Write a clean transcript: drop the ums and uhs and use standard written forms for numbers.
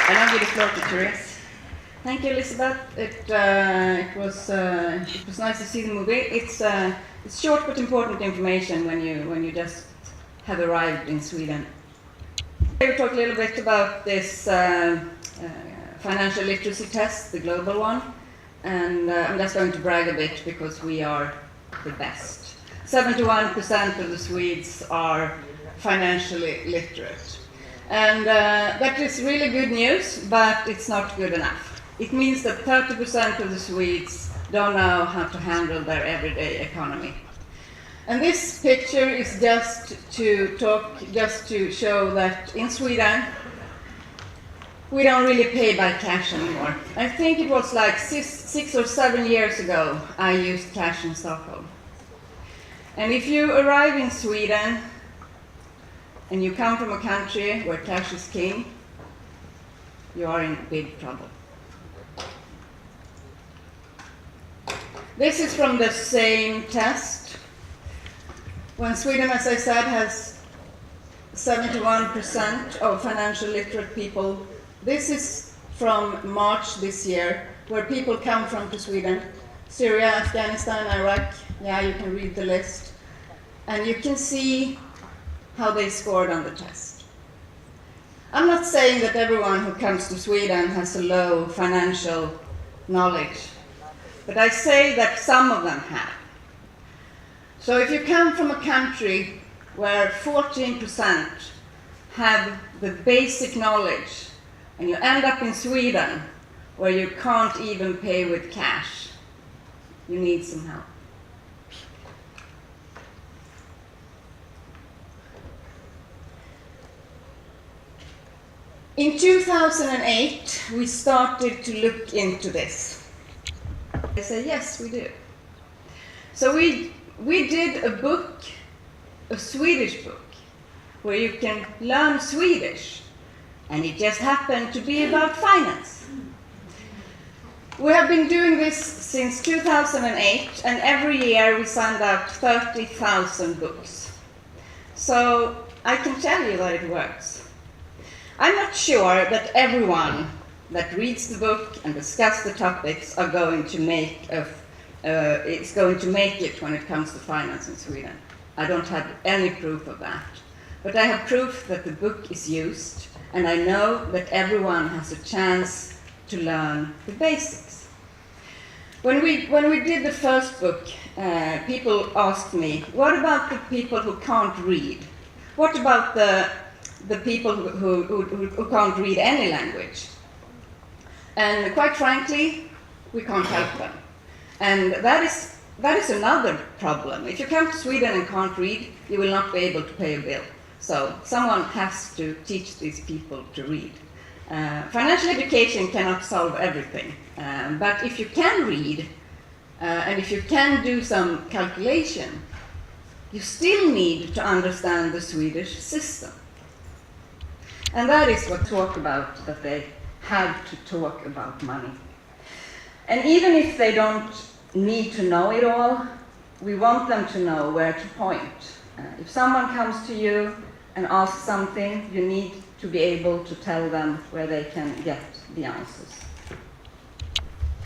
And I'll give the floor to Thérese. Thank you, Elizabeth. It was nice to see the movie. It's short but important information when you just have arrived in Sweden. I will talk a little bit about this financial literacy test, the global one, and I'm just going to brag a bit because we are the best. 71% of the Swedes are financially literate. And that is really good news, but it's not good enough. It means that 30% of the Swedes don't know how to handle their everyday economy. And this picture is just to show that in Sweden, we don't really pay by cash anymore. I think it was like six or 7 years ago I used cash in Stockholm. And if you arrive in Sweden, and you come from a country where cash is king, you are in big trouble. This is from the same test. When Sweden, as I said, has 71% of financial literate people, this is from March this year, where people come from to Sweden. Syria, Afghanistan, Iraq, yeah, you can read the list. And you can see how they scored on the test. I'm not saying that everyone who comes to Sweden has a low financial knowledge, but I say that some of them have. So if you come from a country where 14% have the basic knowledge, and you end up in Sweden where you can't even pay with cash, you need some help. In 2008, we started to look into this. I said, yes, we do. So we did a book, a Swedish book, where you can learn Swedish, and it just happened to be about finance. We have been doing this since 2008, and every year we send out 30,000 books. So I can tell you that it works. I'm not sure that everyone that reads the book and discusses the topics are going to make it when it comes to finance in Sweden. I don't have any proof of that. But I have proof that the book is used, and I know that everyone has a chance to learn the basics. When we did the first book, people asked me, what about the people who can't read? What about the people who can't read any language? And quite frankly, we can't help them. And that is another problem. If you come to Sweden and can't read, you will not be able to pay a bill. So someone has to teach these people to read. Financial education cannot solve everything. But if you can read, and if you can do some calculation, you still need to understand the Swedish system. And that is what talk about, that they have to talk about money. And even if they don't need to know it all, we want them to know where to point. If someone comes to you and asks something, you need to be able to tell them where they can get the answers.